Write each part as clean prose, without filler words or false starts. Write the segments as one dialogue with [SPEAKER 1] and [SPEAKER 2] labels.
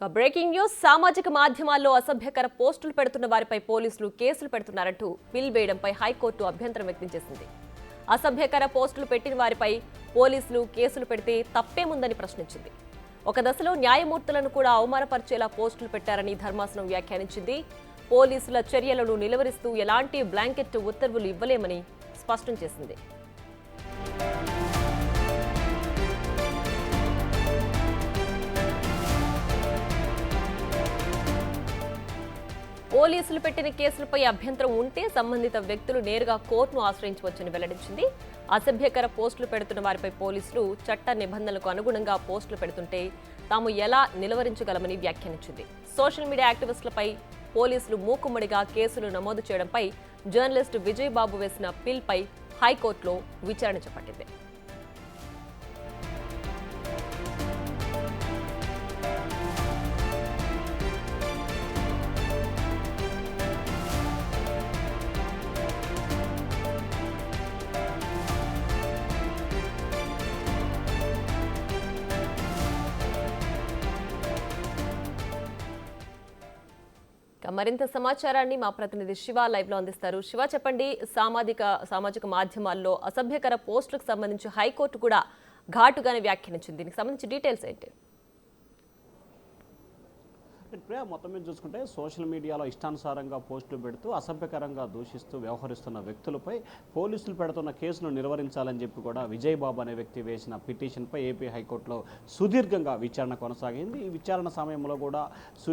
[SPEAKER 1] Breaking news సామాజిక మాధ్యమాల్లో అసభ్యకర పోస్టులు పెడుతున్న వారిపై పోలీసులు కేసులు పెడుతున్నారంటూ బిల్ వేయడంపై హైకోర్టు అభ్యంతరం వ్యక్తం చేసింది. అసభ్యకర పోస్టులు పెట్టిన వారిపై పోలీసులు కేసులు పెడితే తప్పేముందని ప్రశ్నించింది. ఒక దశలో న్యాయమూర్తులను కూడా అవమానపరిచేలా పోస్టులు పెట్టారని ధర్మాసనం వ్యాఖ్యానించింది. పోలీసుల చర్యలను నిలువరిస్తూ ఎలాంటి బ్లాంకెట్ ఉత్తర్వులు ఇవ్వలేమని స్పష్టం చేసింది. పోలీసులు పెట్టిన కేసులపై అభ్యంతరం ఉంటే సంబంధిత వ్యక్తులు నేరుగా కోర్టును ఆశ్రయించవచ్చని వెల్లడించింది. అసభ్యకర పోస్టులు పెడుతున్న వారిపై పోలీసులు చట్ట నిబంధనలకు అనుగుణంగా పోస్టులు పెడుతుంటే తాము ఎలా నిలువరించగలమని వ్యాఖ్యానించింది. సోషల్ మీడియా యాక్టివిస్టులపై పోలీసులు మూకుమ్మడిగా కేసులు నమోదు చేయడంపై జర్నలిస్టు విజయ్ బాబు వేసిన పిల్పై హైకోర్టులో విచారణ చేపట్టింది. మరింత సమాచారాన్ని మా ప్రతినిధి శివ లైవ్ లో అందిస్తారు. శివ, చెప్పండి, సామాజిక మాధ్యమాల్లో అసభ్యకర పోస్టులకు సంబంధించి హైకోర్టు కూడా ఘాటుగానే వ్యాఖ్యానించింది. దీనికి సంబంధించి డీటెయిల్స్ ఏంటి?
[SPEAKER 2] మొత్తం మీద చూసుకుంటే సోషల్ మీడియాలో ఇష్టానుసారంగా పోస్టులు పెడుతూ అసభ్యకరంగా దూషిస్తూ వ్యవహరిస్తున్న వ్యక్తులపై పోలీసులు పెడుతున్న కేసును నిర్వహించాలని చెప్పి కూడా విజయ్ బాబు అనే వ్యక్తి వేసిన పిటిషన్పై ఏపీ హైకోర్టులో సుదీర్ఘంగా విచారణ కొనసాగింది. ఈ విచారణ సమయంలో కూడా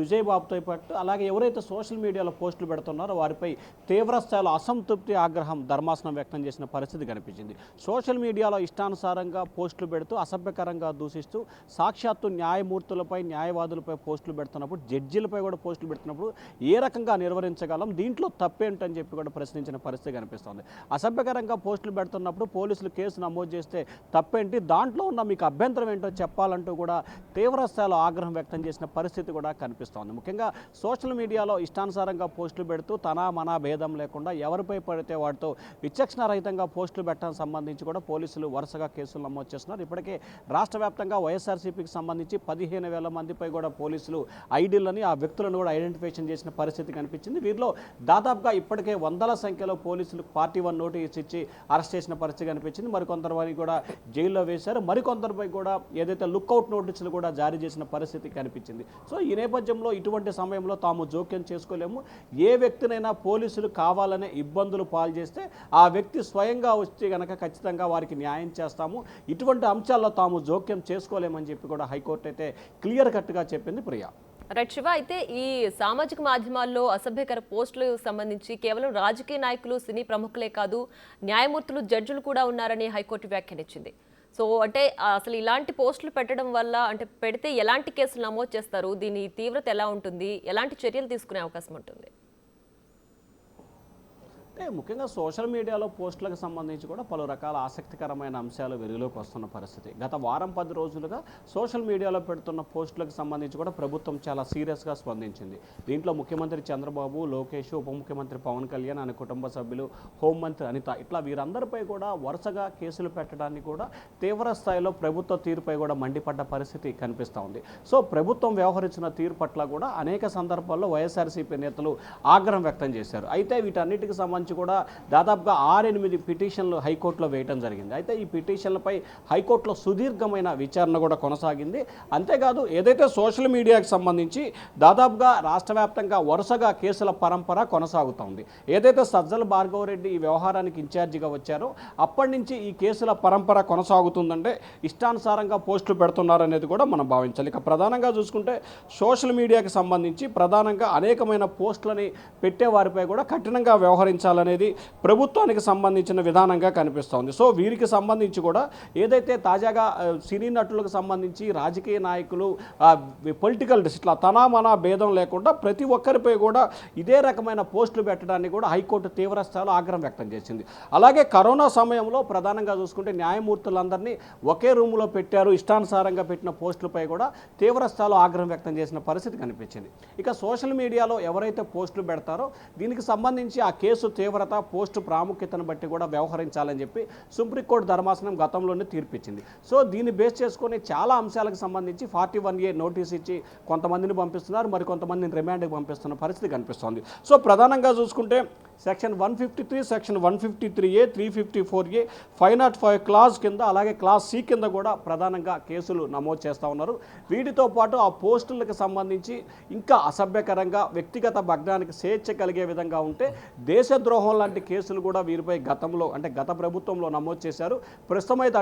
[SPEAKER 2] విజయ్ బాబుతో పాటు అలాగే ఎవరైతే సోషల్ మీడియాలో పోస్టులు పెడుతున్నారో వారిపై తీవ్ర స్థాయిలో అసంతృప్తి, ఆగ్రహం ధర్మాసనం వ్యక్తం చేసిన పరిస్థితి కనిపించింది. సోషల్ మీడియాలో ఇష్టానుసారంగా పోస్టులు పెడుతూ అసభ్యకరంగా దూషిస్తూ సాక్షాత్తు న్యాయమూర్తులపై, న్యాయవాదులపై పోస్టులు పెడుతున్నప్పుడు, జడ్జీలపై కూడా పోస్టులు పెడుతున్నప్పుడు ఏ రకంగా నిర్వహించగలం, దీంట్లో తప్పేంటని చెప్పి కూడా ప్రశ్నించిన పరిస్థితి కనిపిస్తోంది. అసభ్యకరంగా పోస్టులు పెడుతున్నప్పుడు పోలీసులు కేసు నమోదు చేస్తే తప్పేంటి, దాంట్లో ఉన్న మీకు అభ్యంతరం ఏంటో చెప్పాలంటూ కూడా తీవ్ర స్థాయిలో ఆగ్రహం వ్యక్తం చేసిన పరిస్థితి కూడా కనిపిస్తోంది. ముఖ్యంగా సోషల్ మీడియాలో ఇష్టానుసారంగా పోస్టులు పెడుతూ తనా మనా భేదం లేకుండా ఎవరిపై పడితే వాటితో విచక్షణారహితంగా పోస్టులు పెట్టడానికి సంబంధించి కూడా పోలీసులు వరుసగా కేసులు నమోదు చేస్తున్నారు. ఇప్పటికే రాష్ట్ర వ్యాప్తంగా వైఎస్ఆర్సీపీకి సంబంధించి 15,000 మందిపై కూడా పోలీసులు ఐడీలని, ఆ వ్యక్తులను కూడా ఐడెంటిఫికేషన్ చేసిన పరిస్థితి కనిపించింది. వీరిలో దాదాపుగా ఇప్పటికే వందల సంఖ్యలో పోలీసులు పార్టీ 1 నోటీస్ ఇచ్చి అరెస్ట్ చేసిన పరిస్థితి కనిపించింది. మరికొందరిని కూడా జైల్లో వేశారు. మరికొందరిపై కూడా ఏదైతే లుక్అవుట్ నోటీసులు కూడా జారీ చేసిన పరిస్థితి కనిపించింది. సో ఈ నేపథ్యంలో ఇటువంటి సమయంలో తాము జోక్యం చేసుకోలేము. ఏ వ్యక్తినైనా పోలీసులు కావాలనే ఇబ్బందులు పాలు చేస్తే ఆ వ్యక్తి స్వయంగా వచ్చి కనుక ఖచ్చితంగా వారికి న్యాయం చేస్తాము. ఇటువంటి అంశాల్లో తాము జోక్యం చేసుకోలేమని చెప్పి కూడా హైకోర్టు అయితే క్లియర్ కట్గా చెప్పింది. ప్రియా,
[SPEAKER 1] రైట్ శివ, అయితే ఈ సామాజిక మాధ్యమాల్లో అసభ్యకర పోస్టులకు సంబంధించి కేవలం రాజకీయ నాయకులు, సినీ ప్రముఖులే కాదు, న్యాయమూర్తులు, జడ్జిలు కూడా ఉన్నారని హైకోర్టు వ్యాఖ్యానించింది. సో అంటే అసలు ఇలాంటి పోస్టులు పెట్టడం వల్ల అంటే పెడితే ఎలాంటి కేసులు నమోదు చేస్తారు, దీని తీవ్రత ఎలా ఉంటుంది, ఎలాంటి చర్యలు తీసుకునే అవకాశం ఉంటుంది?
[SPEAKER 2] ముఖ్యంగా సోషల్ మీడియాలో పోస్టులకు సంబంధించి కూడా పలు రకాల ఆసక్తికరమైన అంశాలు వెలుగులోకి వస్తున్న పరిస్థితి. గత వారం 10 రోజులుగా సోషల్ మీడియాలో పెడుతున్న పోస్టులకు సంబంధించి కూడా ప్రభుత్వం చాలా సీరియస్గా స్పందించింది. దీంట్లో ముఖ్యమంత్రి చంద్రబాబు, లోకేష్, ఉప ముఖ్యమంత్రి పవన్ కళ్యాణ్, ఆయన కుటుంబ సభ్యులు, హోంమంత్రి అనిత, ఇట్లా వీరందరిపై కూడా వరుసగా కేసులు పెట్టడానికి కూడా తీవ్ర స్థాయిలో ప్రభుత్వ తీరుపై కూడా మండిపడ్డ పరిస్థితి కనిపిస్తూ ఉంది. సో ప్రభుత్వం వ్యవహరించిన తీరు పట్ల కూడా అనేక సందర్భాల్లో వైఎస్ఆర్సీపీ నేతలు ఆగ్రహం వ్యక్తం చేశారు. అయితే వీటన్నిటికి సంబంధించి కూడా దాదాపుగా 6-8 పిటిషన్లు హైకోర్టులో వేయడం జరిగింది. అయితే ఈ పిటిషన్లపై హైకోర్టులో సుదీర్ఘమైన విచారణ కూడా కొనసాగింది. అంతేకాదు ఏదైతే సోషల్ మీడియాకి సంబంధించి దాదాపుగా రాష్ట్ర వ్యాప్తంగా వరుసగా కేసుల పరంపర కొనసాగుతోంది. ఏదైతే సజ్జల భార్గవరెడ్డి ఈ వ్యవహారానికి ఇన్ఛార్జిగా వచ్చారో అప్పటి నుంచి ఈ కేసుల పరంపర కొనసాగుతుందంటే ఇష్టానుసారంగా పోస్టులు పెడుతున్నారనేది కూడా మనం భావించాలి. ఇక ప్రధానంగా చూసుకుంటే సోషల్ మీడియాకి సంబంధించి ప్రధానంగా అనేకమైన పోస్టులని పెట్టే వారిపై కూడా కఠినంగా వ్యవహరించాలి అనేది ప్రభుత్వానికి సంబంధించిన విధానంగా కనిపిస్తోంది. సో వీరికి సంబంధించి కూడా ఏదైతే తాజాగా సినీ నటులకు సంబంధించి రాజకీయ నాయకులు, పొలిటికల్ ఇట్లా తనామనా భేదం లేకుండా ప్రతి ఒక్కరిపై కూడా ఇదే రకమైన పోస్టులు పెట్టడాన్ని కూడా హైకోర్టు తీవ్ర స్థాయిలో ఆగ్రహం వ్యక్తం చేసింది. అలాగే కరోనా సమయంలో ప్రధానంగా చూసుకుంటే న్యాయమూర్తులందరినీ ఒకే రూములో పెట్టారు, ఇష్టానుసారంగా పెట్టిన పోస్టులపై కూడా తీవ్ర స్థాయిలో ఆగ్రహం వ్యక్తం చేసిన పరిస్థితి కనిపించింది. ఇక సోషల్ మీడియాలో ఎవరైతే పోస్టులు పెడతారో దీనికి సంబంధించి ఆ కేసు తీవ్రత పోస్టు ప్రాముఖ్యతను బట్టి కూడా వ్యవహరించాలని చెప్పి సుప్రీంకోర్టు ధర్మాసనం గతంలోనే తీర్పిచ్చింది. సో దీన్ని బేస్ చేసుకొని చాలా అంశాలకు సంబంధించి 41A నోటీస్ ఇచ్చి కొంతమందిని పంపిస్తున్నారు, మరి కొంతమందిని రిమాండ్కి పంపిస్తున్న పరిస్థితి కనిపిస్తోంది. సో ప్రధానంగా చూసుకుంటే section 153, section 153A, 354A, 505 clause కింద, అలాగే క్లాస్ సి కింద కూడా ప్రధానంగా కేసులు నమోదు చేస్తూ ఉన్నారు. వీటితో పాటు ఆ పోస్టులకు సంబంధించి ఇంకా అసభ్యకరంగా వ్యక్తిగత భగ్నానికి స్వేచ్ఛ కలిగే విధంగా ఉంటే దేశద్రోహం లాంటి కేసులు కూడా వీరిపై గతంలో అంటే గత ప్రభుత్వంలో నమోదు చేశారు. ప్రస్తుతం అయితే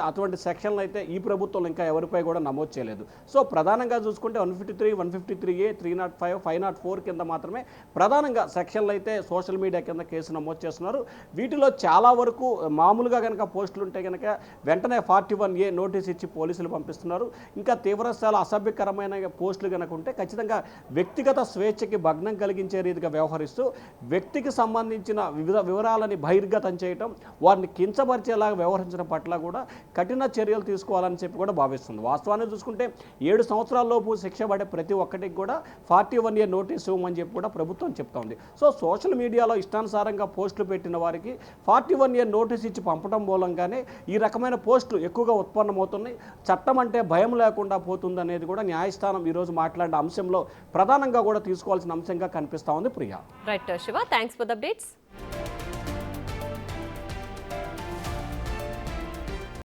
[SPEAKER 2] అటువంటి సెక్షన్లు అయితే ఈ ప్రభుత్వంలో ఇంకా ఎవరిపై కూడా నమోదు చేయలేదు. సో ప్రధానంగా చూసుకుంటే 153, 153A, 305, 504 కింద మాత్రమే ప్రధానంగా సెక్షన్లు అయితే సోషల్ మీడియా కింద కేసు నమోదు చేస్తున్నారు. వీటిలో చాలా వరకు మామూలుగా కనుక పోస్టులు ఉంటే కనుక వెంటనే 41A నోటీస్ ఇచ్చి పోలీసులు పంపిస్తున్నారు. ఇంకా తీవ్రస్థాయిలో అసభ్యకరమైన పోస్టులు కనుక ఉంటే ఖచ్చితంగా వ్యక్తిగత స్వేచ్ఛకి భగ్నం కలిగించే రీతిగా వ్యవహరిస్తూ వ్యక్తికి సంబంధించిన వివిధ వివరాలని బహిర్గతం చేయటం, వారిని కించపరిచేలాగా వ్యవహరించడం పట్ల కూడా కఠిన చర్యలు తీసుకోవాలని చెప్పి కూడా భావిస్తుంది. వాస్తవాన్ని చూసుకుంటే 7 సంవత్సరాల్లోపు శిక్ష పడే ప్రతి ఒక్కటికి కూడా 41A నోటీస్ ఇవ్వమని చెప్పి కూడా ప్రభుత్వం చెప్తోంది. సో సోషల్ మీడియాలో ఇష్టానుసారంగా పోస్టులు పెట్టిన వారికి 41A నోటీస్ ఇచ్చి పంపడం మూలంగానే ఈ రకమైన పోస్టులు ఎక్కువగా ఉత్పన్నమవుతున్నాయి. చట్టం అంటే భయం లేకుండా పోతుంది అనేది కూడా న్యాయస్థానం ఈరోజు మాట్లాడిన అంశంలో ప్రధానంగా కూడా తీసుకోవాల్సిన అంశంగా కనిపిస్తూ ఉంది. Priya.
[SPEAKER 1] Right Shiva, thanks for the updates.